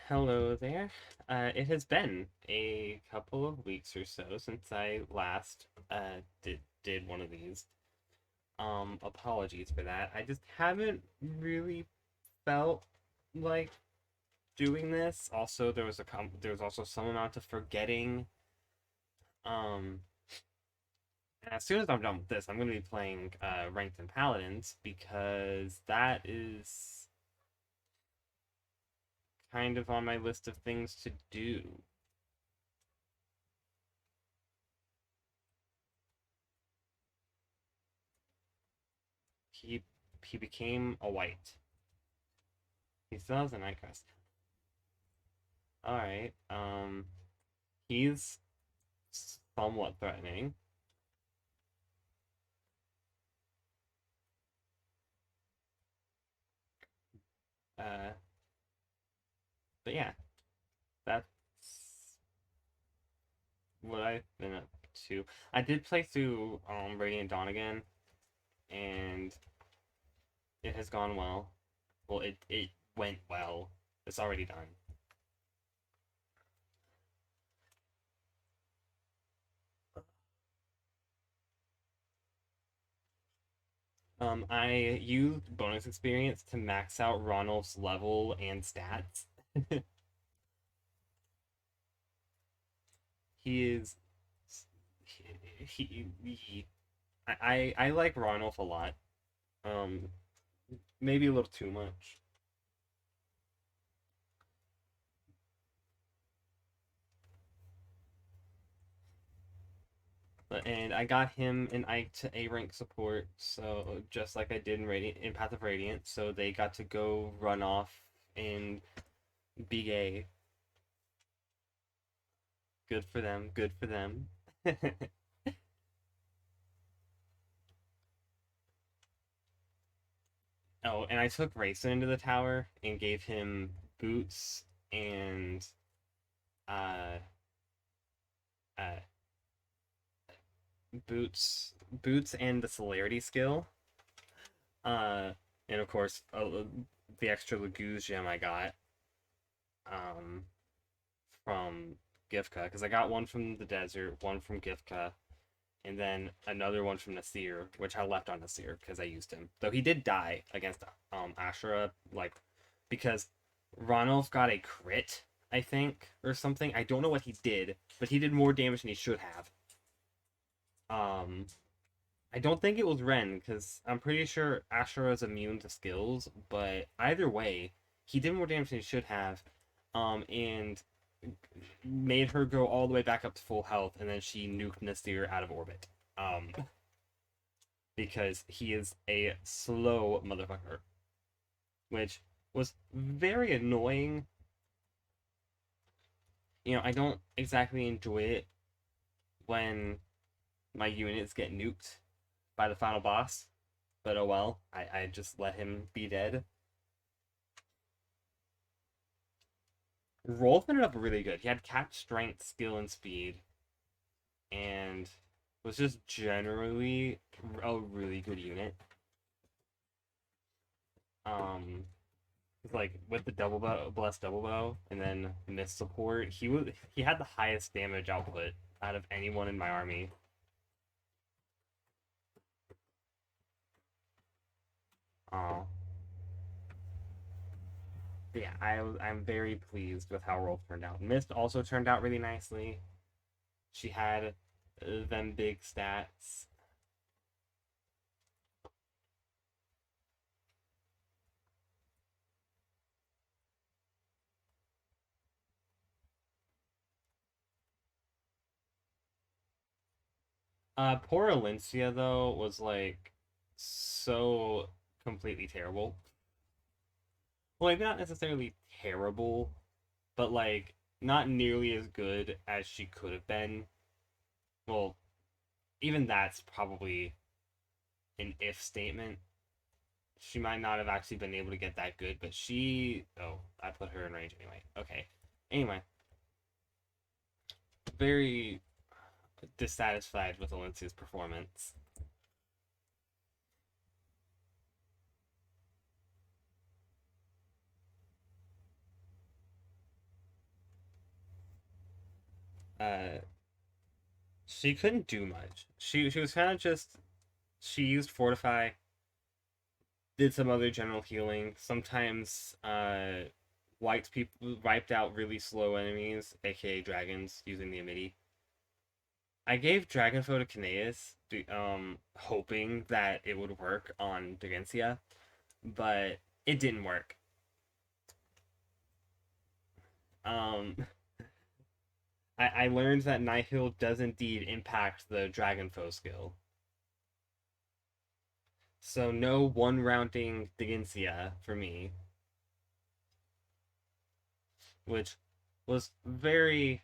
Hello there. It has been a couple of weeks or so since I last did one of these. Apologies for that. I just haven't really felt like doing this. Also, there was also some amount of forgetting. Um, and as soon as I'm done with this, I'm going to be playing Ranked and Paladins because that is kind of on my list of things to do. He he became a white. He still has a night crest. Alright. He's somewhat threatening. Uh, but yeah, that's what I've been up to. I did play through Radiant Dawn again, and it has gone well. Well, it went well. It's already done. I used bonus experience to max out Ronald's level and stats. He is he I like Ronald a lot. Um, Maybe a little too much. And I got him an Ike to A rank support, so just like I did in Path of Radiant, so they got to go run off and be gay. Good for them. Good for them. Oh, and I took Rayson into the tower and gave him boots and uh uh boots and the celerity skill. Uh and of course the extra Laguz gem I got um from Gifka because I got one from the desert, one from Gifka, and then another one from Nasir, which I left on Nasir because I used him. Though he did die against Ashura, like because Ronald got a crit, I think, or something. I don't know what he did, but he did more damage than he should have. Um, I don't think it was Ren because I'm pretty sure Ashura is immune to skills, but either way, he did more damage than he should have. And made her go all the way back up to full health, and then she nuked Nasir out of orbit. Because he is a slow motherfucker, which was very annoying. I don't exactly enjoy it when my units get nuked by the final boss, but oh well. I just let him be dead. Rolf ended up really good. He had catch strength, skill, and speed, and was just generally a really good unit. Um, like with the double bow, blessed double bow, and then miss support, he had the highest damage output out of anyone in my army. Oh, yeah, I'm very pleased with how Rolf turned out. Mist also turned out really nicely. She had them big stats. Poor Alencia though was like so completely terrible. Well, maybe not necessarily terrible, but like not nearly as good as she could have been. Well, even that's probably an if statement. She might not have actually been able to get that good, but she. Oh, I put her in range anyway. Okay. Anyway, very dissatisfied with Alencia's performance. Uh, she couldn't do much. She was kind of just she used fortify, did some other general healing. Sometimes wiped out really slow enemies, aka dragons, using the Amity. I gave Dragonfoe to Kineas, hoping that it would work on Degencia, but it didn't work. Um, I learned that Nihil does indeed impact the Dragonfoe skill. So no one rounding Degencia for me, which was very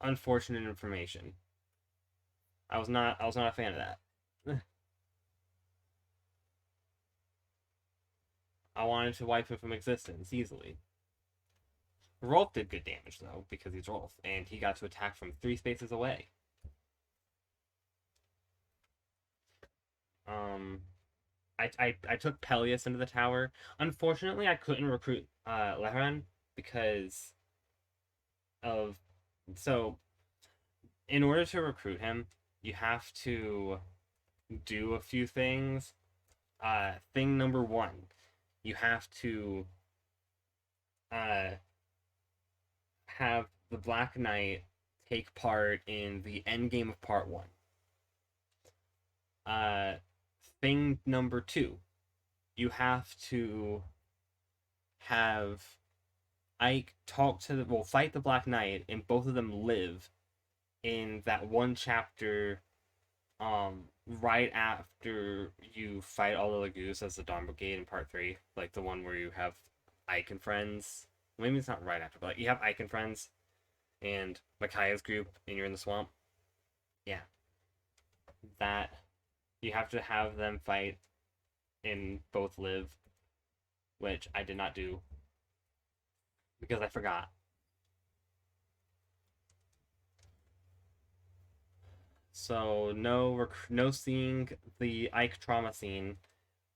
unfortunate information. I was not a fan of that. I wanted to wipe him from existence easily. Rolf did good damage though, because he's Rolf, and he got to attack from 3 spaces away. Um, I took Peleus into the tower. Unfortunately, I couldn't recruit Lehran because of so in order to recruit him, you have to do a few things. Thing number one, you have to uh have the Black Knight take part in the end game of part one. Uh, thing number two, you have to have Ike talk to fight the Black Knight, and both of them live in that one chapter. Right after you fight all the Lagoos as the Dawn Brigade in part three, like the one where you have Ike and friends. Maybe it's not right after, but like, you have Ike and friends and Micaiah's group, and you're in the swamp. Yeah, that you have to have them fight and both live, which I did not do because I forgot. So no seeing the Ike trauma scene,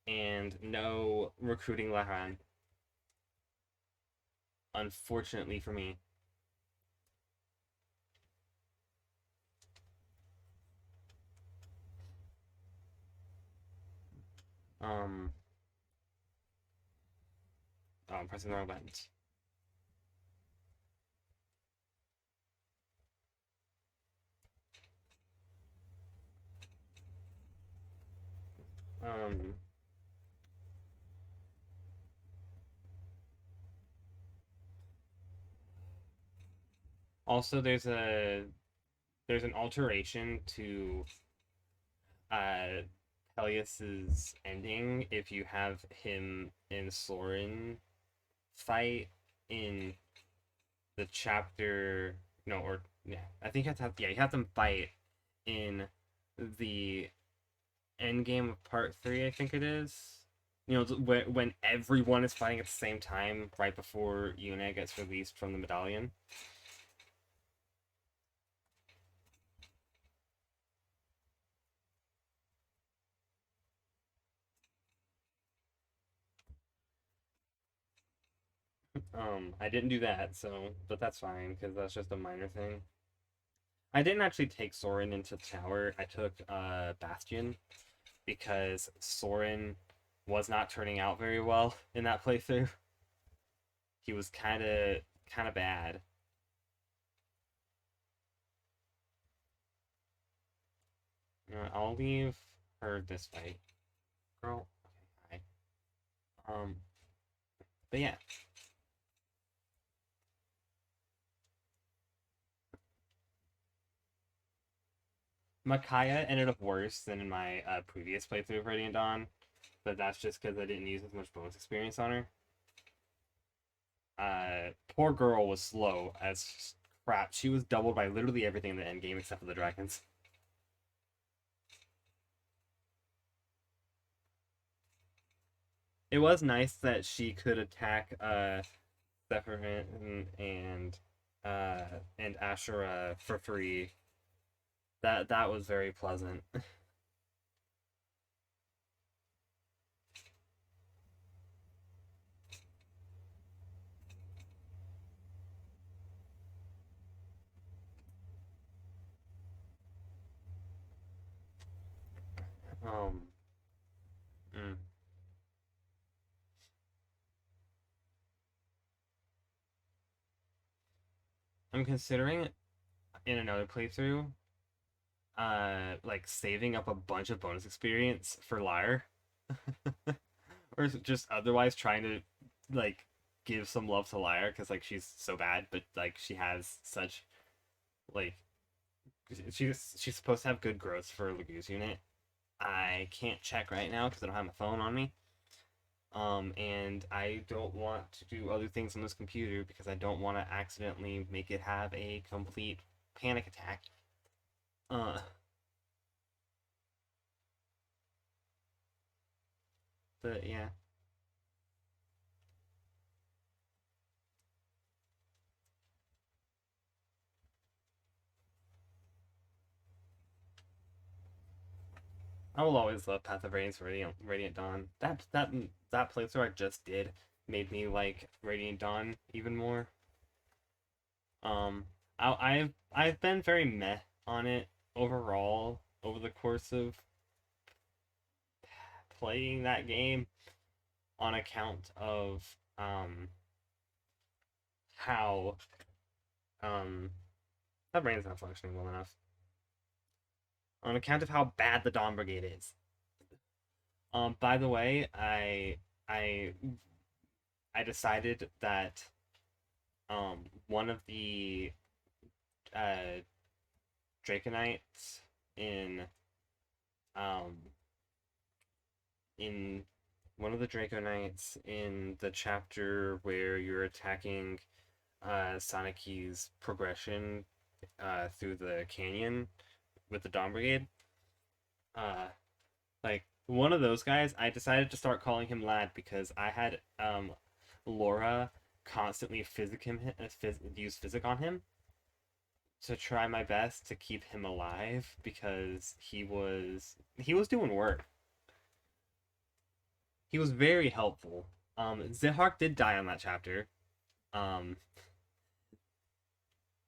and no recruiting Lehran. Unfortunately for me. Um, oh, I'm pressing the wrong buttons. Um, Also, there's an alteration to uh Peleus's ending if you have him and Soren fight in the chapter. No, or yeah, I think you have them fight in the end game of part three. I think it is. You know, when everyone is fighting at the same time right before Yuna gets released from the medallion. I didn't do that, so but that's fine because that's just a minor thing. I didn't actually take Soren into the tower. I took Bastion because Soren was not turning out very well in that playthrough. He was kind of bad. I'll leave her this fight, girl. Okay, hi. But yeah, Micaiah ended up worse than in my previous playthrough of Radiant Dawn, but that's just because I didn't use as much bonus experience on her. Poor girl was slow as crap. She was doubled by literally everything in the end game except for the dragons. It was nice that she could attack Sephiroth and Ashura for free. That was very pleasant. Um, mm. I'm considering in another playthrough, like saving up a bunch of bonus experience for Lyre, or just otherwise trying to like give some love to Lyre because like she's so bad, but like she has such like she's supposed to have good growth for Lagu's unit. I can't check right now because I don't have my phone on me. And I don't want to do other things on this computer because I don't want to accidentally make it have a complete panic attack. Uh, but yeah, I will always love Path of Radiance, Radiant Dawn. That playthrough I just did made me like Radiant Dawn even more. Um, I've been very meh on it overall over the course of playing that game on account of how that brain's not functioning well enough. On account of how bad the Dawn Brigade is. By the way, I I decided that one of the uh Draconites in um in one of the Draconites in the chapter where you're attacking Sonic progression through the canyon with the Dawn Brigade. Uh, like one of those guys, I decided to start calling him Lad because I had Laura constantly use physic on him to try my best to keep him alive because he was doing work. He was very helpful. Zihawk did die on that chapter. Um,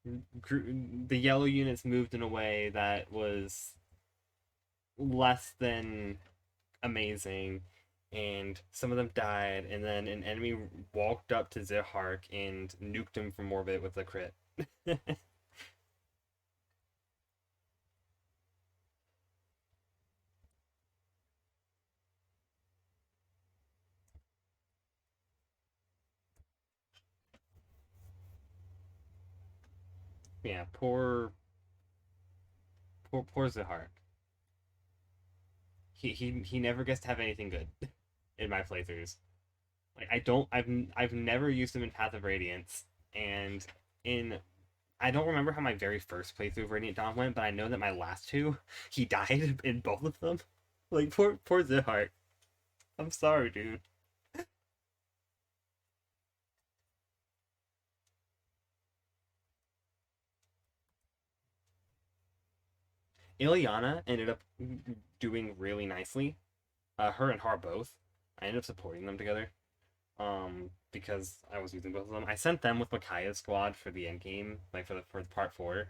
the yellow units moved in a way that was less than amazing, and some of them died, and then an enemy walked up to Zihawk and nuked him from orbit with a crit. Yeah, poor Zihawk. He never gets to have anything good in my playthroughs. Like I've never used him in Path of Radiance, and in I don't remember how my very first playthrough of Radiant Dawn went, but I know that my last two, he died in both of them. Like poor Zihart. I'm sorry, dude. Ilyana ended up doing really nicely. Her and Har both. I ended up supporting them together. Because I was using both of them. I sent them with Makaya's squad for the end game, like for part four.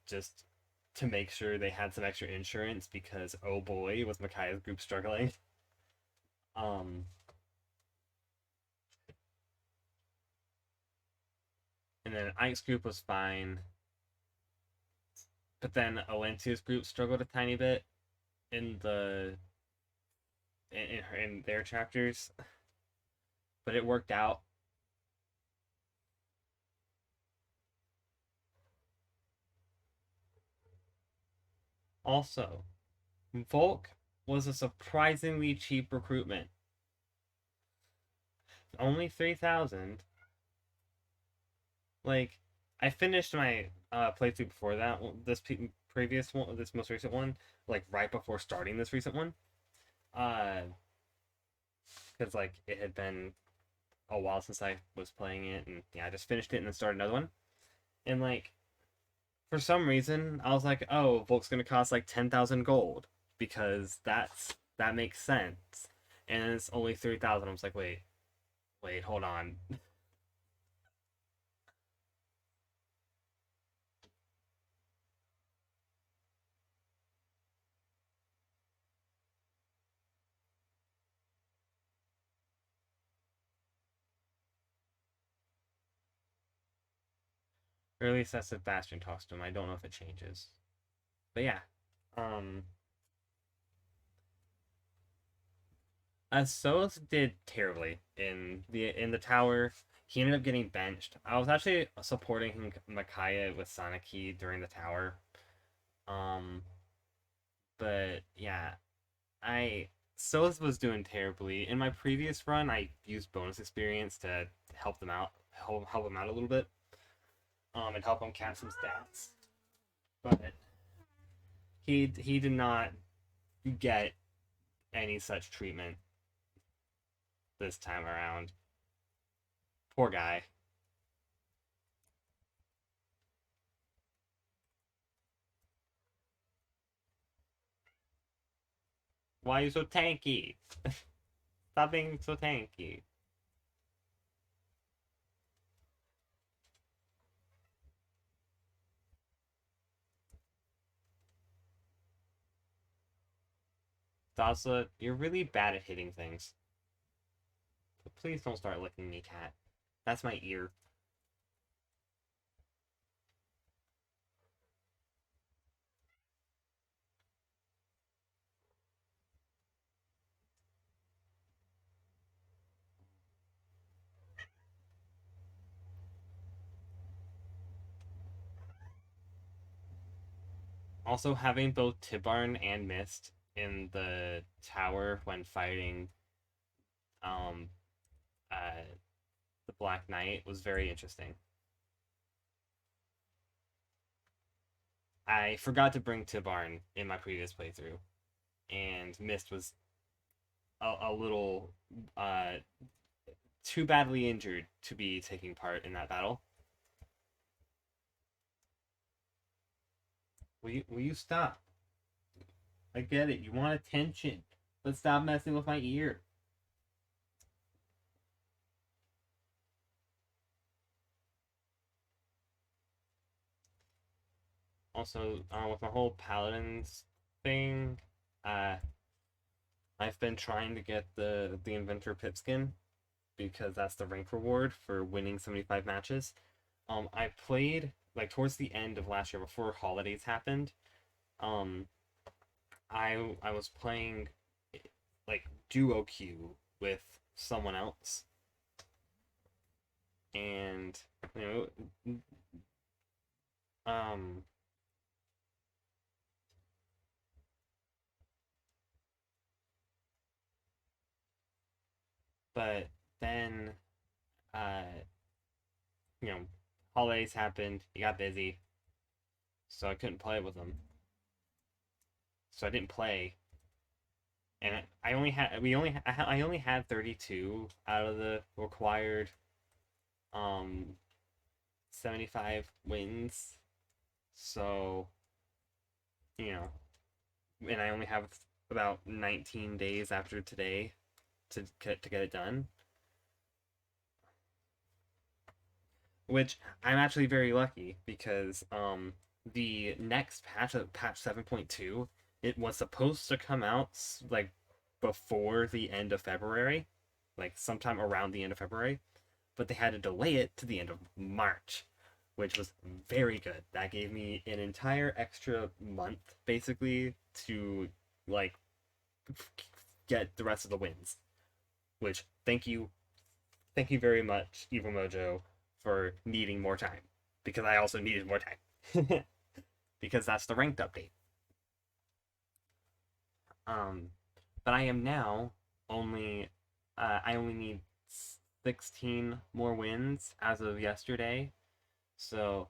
Just to make sure they had some extra insurance because oh boy, was Makaya's group struggling. Um, and then Ike's group was fine, but then Alentia's group struggled a tiny bit in in their chapters, but it worked out. Also, Volk was a surprisingly cheap recruitment. Only 3,000. Like, I finished my playthrough before that, previous one, this most recent one, like right before starting this recent one. Uh, because like it had been a while since I was playing it, and yeah, I just finished it and then started another one. And like, for some reason, I was like, oh, Volk's gonna cost like 10,000 gold because that makes sense. And it's only 3,000. I was like, wait, hold on. Early excessive Bastion talks to him. I don't know if it changes. But yeah. Um Solis did terribly in the tower. He ended up getting benched. I was actually supporting him Micaiah with Sonic Key during the tower. Um but yeah, I Solis was doing terribly. In my previous run, I used bonus experience to help him out a little bit, and help him cap some stats. But he did not get any such treatment this time around. Poor guy. Why are you so tanky? Stop being so tanky. Dazla, you're really bad at hitting things. But please don't start licking me, cat. That's my ear. Also, having both Tibarn and Mist in the tower when fighting um uh the Black Knight was very interesting. I forgot to bring Tibarn in my previous playthrough, and Mist was a little uh too badly injured to be taking part in that battle. Will you stop? I get it. You want attention, but stop messing with my ear. Also, with my whole paladins thing, uh, I've been trying to get the inventor pip skin because that's the rank reward for winning 75 matches. I played like towards the end of last year before holidays happened. Um, I was playing like duo queue with someone else, and you know, um, but then uh, you know, holidays happened. He got busy, so I couldn't play with him. So I didn't play, and I only had we only I only had 32 out of the required 75 wins. So, you know, and I only have about 19 days after today to get it done, which I'm actually very lucky because the next patch 7.2, it was supposed to come out like before the end of February, like sometime around the end of February, but they had to delay it to the end of March, which was very good. That gave me an entire extra month basically to like get the rest of the wins. Which thank you very much, Evil Mojo, for needing more time because I also needed more time because that's the ranked update. Um, but I am now only I only need 16 more wins as of yesterday. So,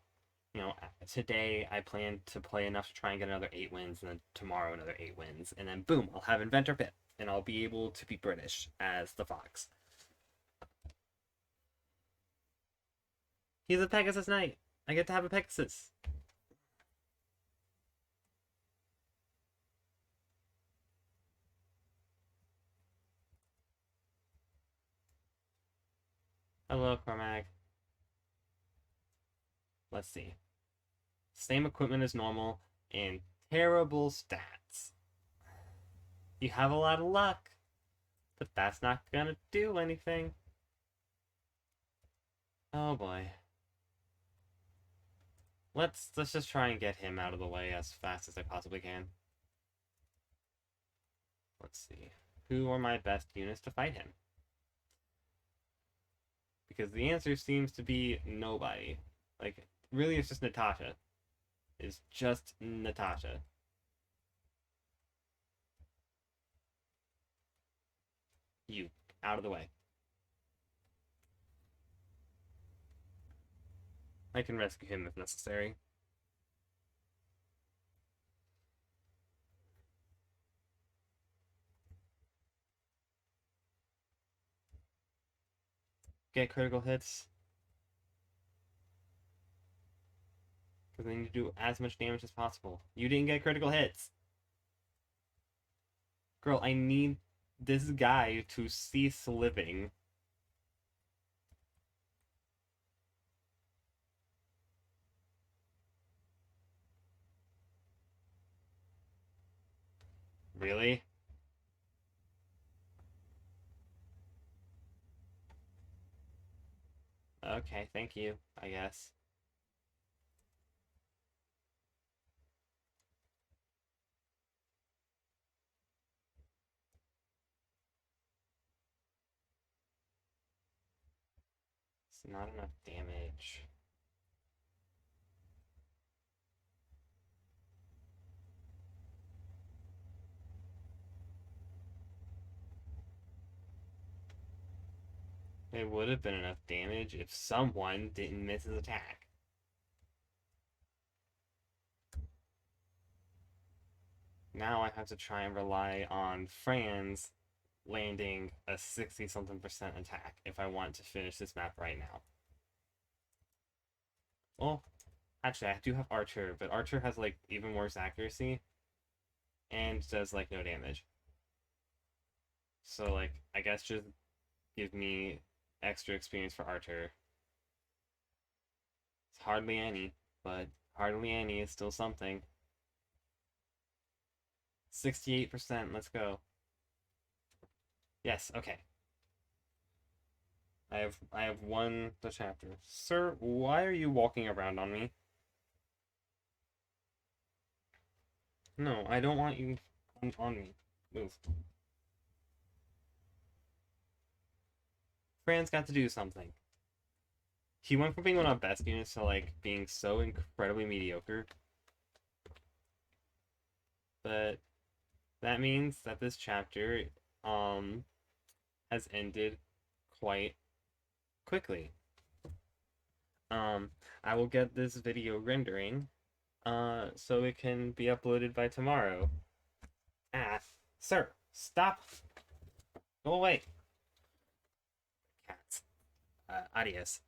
today I plan to play enough to try and get another 8 wins, and then tomorrow another 8 wins, and then boom, I'll have Inventor Pip, and I'll be able to be British as the Fox. He's a Pegasus Knight. I get to have a Pegasus. Hello, Cormac. Let's see. Same equipment as normal, and terrible stats. You have a lot of luck, but that's not gonna do anything. Oh boy. Let's just try and get him out of the way as fast as I possibly can. Let's see. Who are my best units to fight him? Because the answer seems to be nobody. Like, really, it's just Natasha. It's just Natasha. You, out of the way. I can rescue him if necessary. Get critical hits. Because I need to do as much damage as possible. You didn't get critical hits. Girl, I need this guy to cease living. Really? Okay, thank you, I guess. It's not enough damage. It would have been enough damage if someone didn't miss his attack. Now I have to try and rely on Franz landing a 60-something% attack if I want to finish this map right now. Well, actually, I do have Archer, but Archer has, like, even worse accuracy and does, like, no damage. So, like, I guess just give me extra experience for Archer. It's hardly any, but hardly any is still something. 68%, let's go. Yes, okay. I have won the chapter. Sir, why are you walking around on me? No, I don't want you on me. Move. Fran's got to do something. He went from being one of the best units to like being so incredibly mediocre. But that means that this chapter has ended quite quickly. I will get this video rendering so it can be uploaded by tomorrow. Ah, sir, stop. Go away. Cats. Adios.